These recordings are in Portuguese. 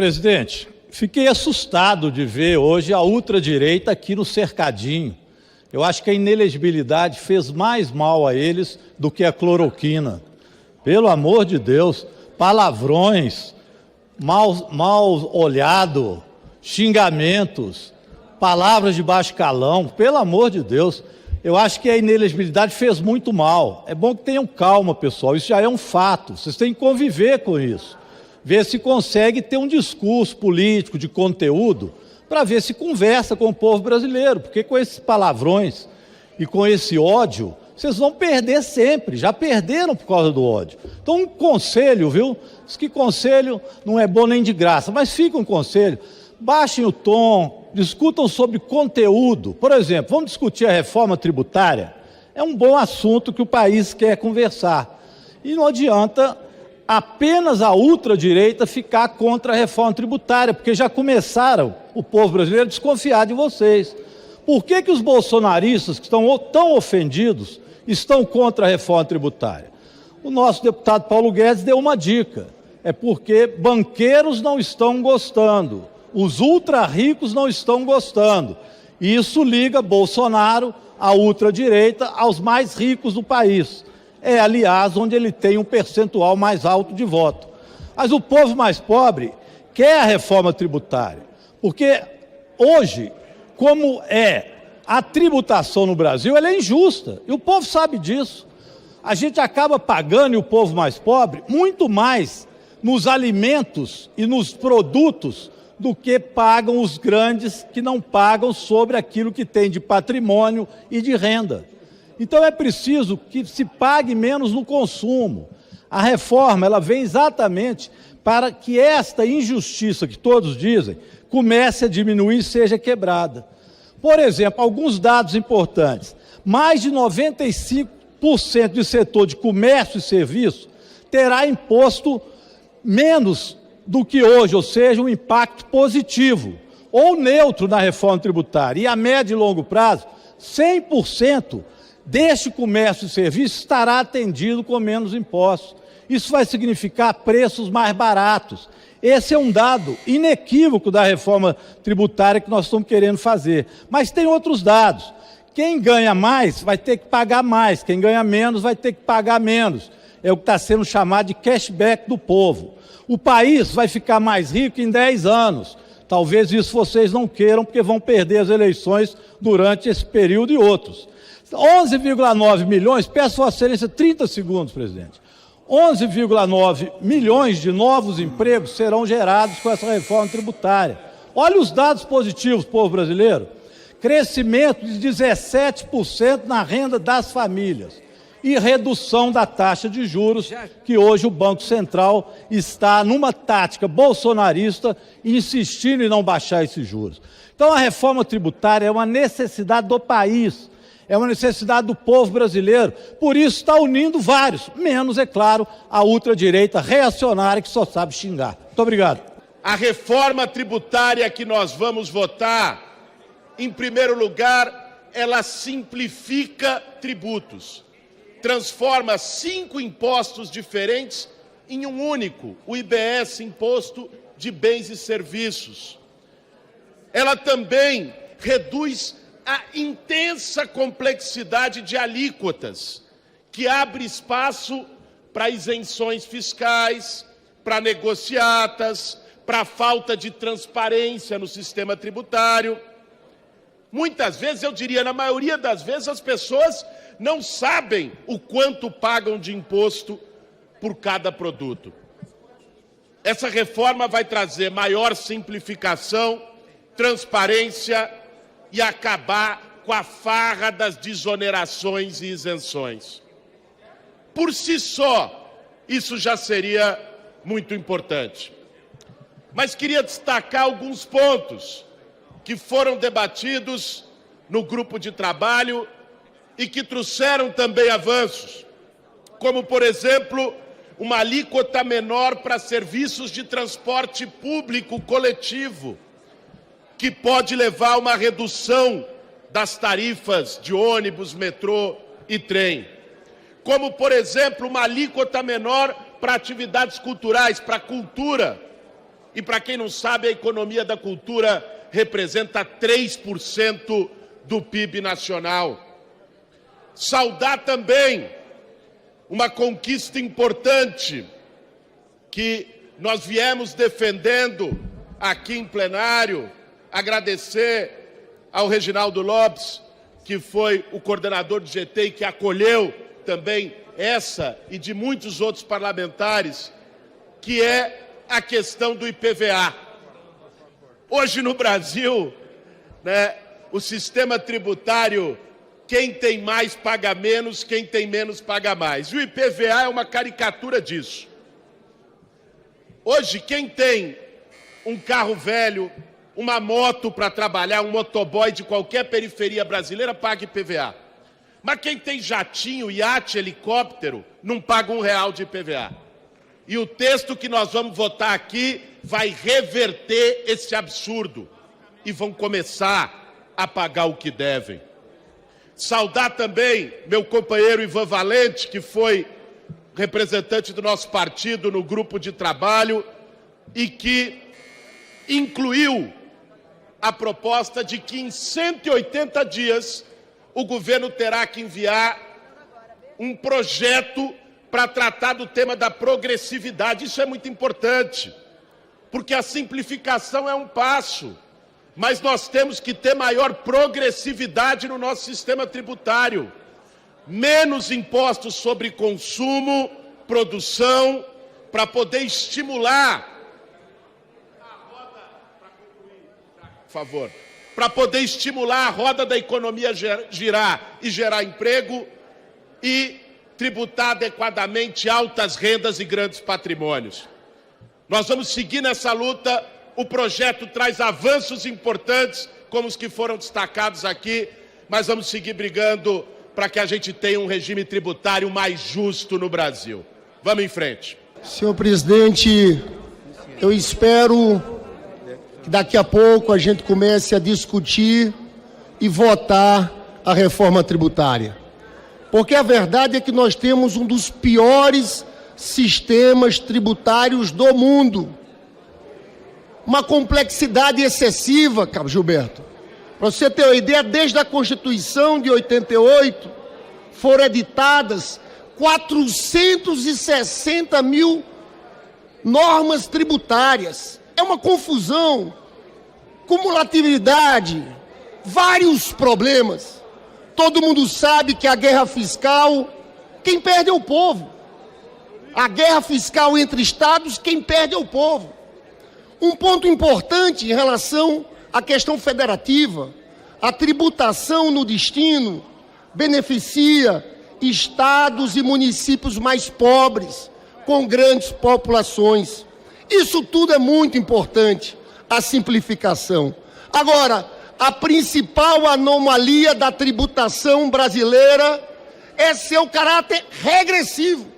Presidente, fiquei assustado de ver hoje a ultradireita aqui no cercadinho. Eu acho que a inelegibilidade fez mais mal a eles do que a cloroquina. Pelo amor de Deus, palavrões, mal olhado, xingamentos, palavras de baixo calão, pelo amor de Deus. Eu acho que a inelegibilidade fez muito mal. É bom que tenham calma, pessoal, isso já é um fato, vocês têm que conviver com isso. Ver se consegue ter um discurso político de conteúdo para ver se conversa com o povo brasileiro, porque com esses palavrões e com esse ódio, vocês vão perder sempre, já perderam por causa do ódio. Então um conselho, viu? Diz que conselho não é bom nem de graça, mas fica um conselho, baixem o tom, discutam sobre conteúdo. Por exemplo, vamos discutir a reforma tributária? É um bom assunto que o país quer conversar. E não adianta apenas a ultradireita ficar contra a reforma tributária, porque já começaram o povo brasileiro a desconfiar de vocês. Por que os bolsonaristas, que estão tão ofendidos, estão contra a reforma tributária? O nosso deputado Paulo Guedes deu uma dica, é porque banqueiros não estão gostando, os ultra-ricos não estão gostando, e isso liga Bolsonaro, a ultradireita, aos mais ricos do país. É, aliás, onde ele tem um percentual mais alto de voto. Mas o povo mais pobre quer a reforma tributária, porque hoje, como é a tributação no Brasil, ela é injusta, e o povo sabe disso. A gente acaba pagando, e o povo mais pobre, muito mais nos alimentos e nos produtos do que pagam os grandes que não pagam sobre aquilo que tem de patrimônio e de renda. Então é preciso que se pague menos no consumo. A reforma ela vem exatamente para que esta injustiça que todos dizem comece a diminuir e seja quebrada. Por exemplo, alguns dados importantes. Mais de 95% do setor de comércio e serviço terá imposto menos do que hoje, ou seja, um impacto positivo ou neutro na reforma tributária. E a médio e longo prazo, 100% deste comércio e serviço estará atendido com menos impostos. Isso vai significar preços mais baratos. Esse é um dado inequívoco da reforma tributária que nós estamos querendo fazer. Mas tem outros dados. Quem ganha mais vai ter que pagar mais, quem ganha menos vai ter que pagar menos. É o que está sendo chamado de cashback do povo. O país vai ficar mais rico em 10 anos. Talvez isso vocês não queiram, porque vão perder as eleições durante esse período e outros. 11,9 milhões, peço Vossa Excelência 30 segundos, presidente. 11,9 milhões de novos empregos serão gerados com essa reforma tributária. Olha os dados positivos, povo brasileiro. Crescimento de 17% na renda das famílias e redução da taxa de juros, que hoje o Banco Central está numa tática bolsonarista, insistindo em não baixar esses juros. Então a reforma tributária é uma necessidade do país, é uma necessidade do povo brasileiro, por isso está unindo vários, menos, é claro, a ultradireita reacionária que só sabe xingar. Muito obrigado. A reforma tributária que nós vamos votar, em primeiro lugar, ela simplifica tributos, transforma 5 impostos diferentes em um único, o IBS, Imposto de Bens e Serviços. Ela também reduz a intensa complexidade de alíquotas, que abre espaço para isenções fiscais, para negociatas, para falta de transparência no sistema tributário. Muitas vezes, eu diria, na maioria das vezes, as pessoas não sabem o quanto pagam de imposto por cada produto. Essa reforma vai trazer maior simplificação, transparência e acabar com a farra das desonerações e isenções. Por si só, isso já seria muito importante. Mas queria destacar alguns pontos que foram debatidos no grupo de trabalho e que trouxeram também avanços, como, por exemplo, uma alíquota menor para serviços de transporte público coletivo, que pode levar a uma redução das tarifas de ônibus, metrô e trem. Como, por exemplo, uma alíquota menor para atividades culturais, para a cultura, E para quem não sabe, a economia da cultura representa 3% do PIB nacional. Saudar também uma conquista importante que nós viemos defendendo aqui em plenário, agradecer ao Reginaldo Lopes, que foi o coordenador do GT e que acolheu também essa e de muitos outros parlamentares, que é a questão do IPVA. Hoje no Brasil, o sistema tributário, quem tem mais paga menos, quem tem menos paga mais. E o IPVA é uma caricatura disso. Hoje, quem tem um carro velho, uma moto para trabalhar, um motoboy de qualquer periferia brasileira, paga IPVA. Mas quem tem jatinho, iate, helicóptero, não paga R$1 de IPVA. E o texto que nós vamos votar aqui vai reverter esse absurdo. E vão começar a pagar o que devem. Saudar também meu companheiro Ivan Valente, que foi representante do nosso partido no grupo de trabalho e que incluiu a proposta de que em 180 dias o governo terá que enviar um projeto para tratar do tema da progressividade. Isso é muito importante, porque a simplificação é um passo, mas nós temos que ter maior progressividade no nosso sistema tributário. Menos impostos sobre consumo, produção, para poder estimular para poder estimular a roda da economia girar e gerar emprego e tributar adequadamente altas rendas e grandes patrimônios. Nós vamos seguir nessa luta. O projeto traz avanços importantes, como os que foram destacados aqui, mas vamos seguir brigando para que a gente tenha um regime tributário mais justo no Brasil. Vamos em frente. Senhor presidente, eu espero que daqui a pouco a gente comece a discutir e votar a reforma tributária. Porque a verdade é que nós temos um dos piores sistemas tributários do mundo. Uma complexidade excessiva, Cabo Gilberto. Para você ter uma ideia, desde a Constituição de 88, foram editadas 460 mil normas tributárias. É uma confusão, cumulatividade, vários problemas. Todo mundo sabe que a guerra fiscal, quem perde é o povo. A guerra fiscal entre estados, quem perde é o povo. Um ponto importante em relação à questão federativa, a tributação no destino beneficia estados e municípios mais pobres, com grandes populações. Isso tudo é muito importante, a simplificação. Agora, a principal anomalia da tributação brasileira é seu caráter regressivo.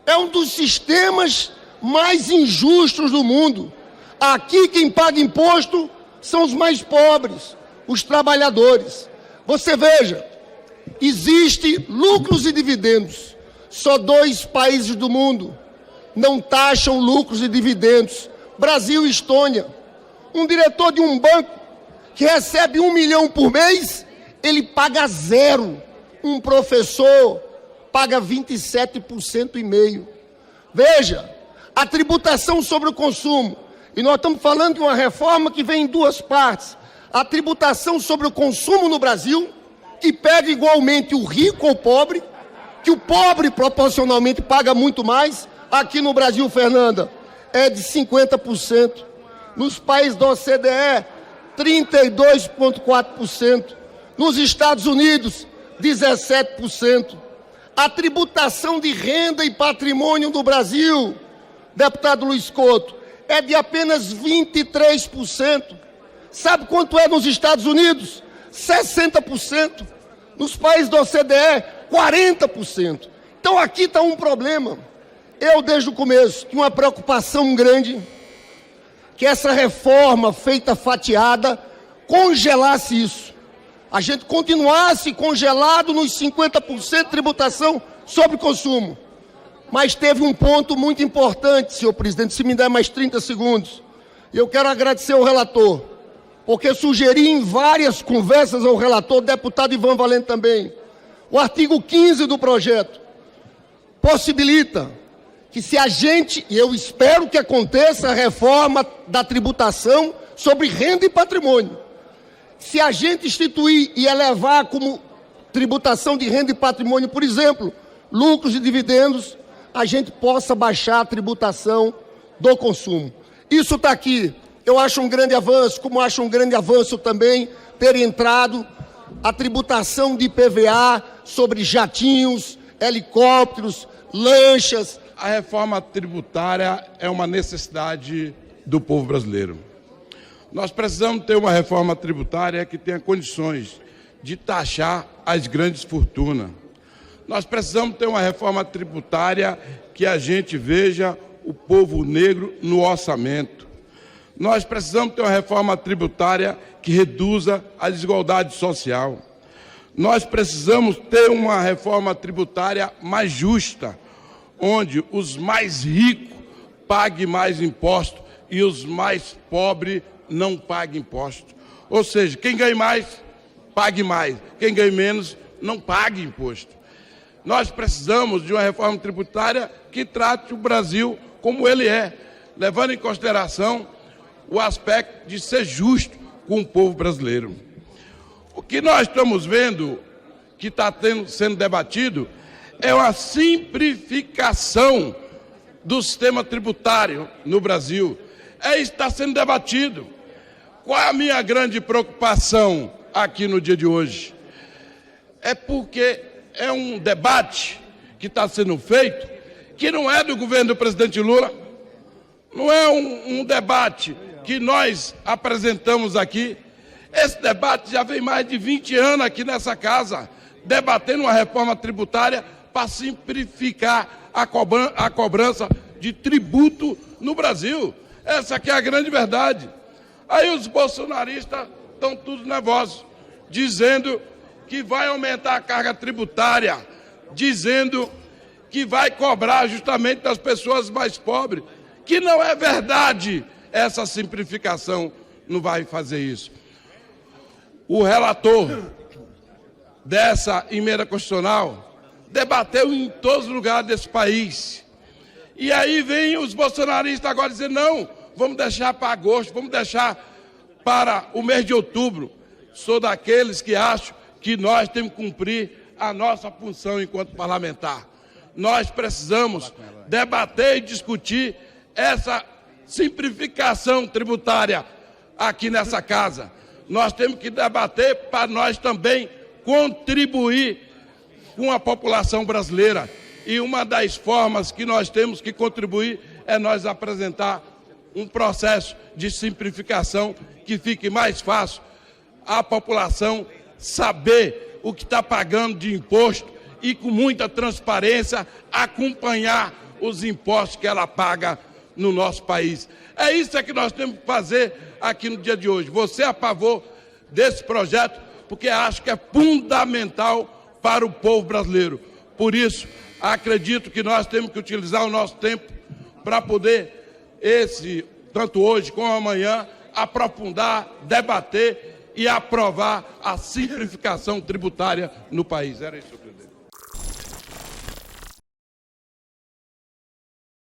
É um dos sistemas mais injustos do mundo. Aqui quem paga imposto são os mais pobres, os trabalhadores. Você veja, existe lucros e dividendos. Só 2 países do mundo não taxam lucros e dividendos: Brasil e Estônia. Um diretor de um banco que recebe 1 milhão por mês, ele paga 0. Um professor paga 27,5%. Veja, a tributação sobre o consumo. E nós estamos falando de uma reforma que vem em 2 partes. A tributação sobre o consumo no Brasil, que pega igualmente o rico ou o pobre, que o pobre proporcionalmente paga muito mais. Aqui no Brasil, Fernanda, é de 50%. Nos países da OCDE, 32,4%. Nos Estados Unidos, 17%. A tributação de renda e patrimônio do Brasil, deputado Luiz Couto, é de apenas 23%. Sabe quanto é nos Estados Unidos? 60%. Nos países da OCDE, 40%. Então aqui está um problema. Eu, desde o começo, tinha uma preocupação grande que essa reforma feita fatiada congelasse isso. A gente continuasse congelado nos 50% de tributação sobre consumo. Mas teve um ponto muito importante, senhor presidente, se me der mais 30 segundos. E eu quero agradecer ao relator, porque sugeri em várias conversas ao relator, deputado Ivan Valente também, o artigo 15 do projeto possibilita que se a gente, e eu espero que aconteça a reforma da tributação sobre renda e patrimônio, se a gente instituir e elevar como tributação de renda e patrimônio, por exemplo, lucros e dividendos, a gente possa baixar a tributação do consumo. Isso está aqui. Eu acho um grande avanço, como acho um grande avanço também ter entrado a tributação de IPVA sobre jatinhos, helicópteros, lanchas. A reforma tributária é uma necessidade do povo brasileiro. Nós precisamos ter uma reforma tributária que tenha condições de taxar as grandes fortunas. Nós precisamos ter uma reforma tributária que a gente veja o povo negro no orçamento. Nós precisamos ter uma reforma tributária que reduza a desigualdade social. Nós precisamos ter uma reforma tributária mais justa, onde os mais ricos paguem mais imposto e os mais pobres não paguem imposto. Ou seja, quem ganha mais, pague mais. Quem ganha menos, não pague imposto. Nós precisamos de uma reforma tributária que trate o Brasil como ele é, levando em consideração o aspecto de ser justo com o povo brasileiro. O que nós estamos vendo que está sendo debatido é uma simplificação do sistema tributário no Brasil. É isso que está sendo debatido. Qual é a minha grande preocupação aqui no dia de hoje? É porque é um debate que está sendo feito que não é do governo do presidente Lula, não é um debate que nós apresentamos aqui. Esse debate já vem mais de 20 anos aqui nessa casa, debatendo uma reforma tributária para simplificar a cobrança de tributo no Brasil. Essa aqui é a grande verdade. Aí os bolsonaristas estão todos nervosos, dizendo que vai aumentar a carga tributária, dizendo que vai cobrar justamente das pessoas mais pobres, que não é verdade. Essa simplificação não vai fazer isso. O relator dessa emenda constitucional debateu em todos os lugares desse país. E aí vem os bolsonaristas agora dizendo, não, vamos deixar para agosto, vamos deixar para o mês de outubro. Sou daqueles que acham que nós temos que cumprir a nossa função enquanto parlamentar. Nós precisamos debater e discutir essa simplificação tributária aqui nessa casa. Nós temos que debater para nós também contribuir com a população brasileira. E uma das formas que nós temos que contribuir é nós apresentar um processo de simplificação que fique mais fácil a população saber o que está pagando de imposto e com muita transparência acompanhar os impostos que ela paga no nosso país. É isso que nós temos que fazer aqui no dia de hoje. Você é a favor desse projeto porque acho que é fundamental para o povo brasileiro. Por isso, acredito que nós temos que utilizar o nosso tempo para poder, tanto hoje como amanhã, aprofundar, debater e aprovar a simplificação tributária no país. Era isso, presidente.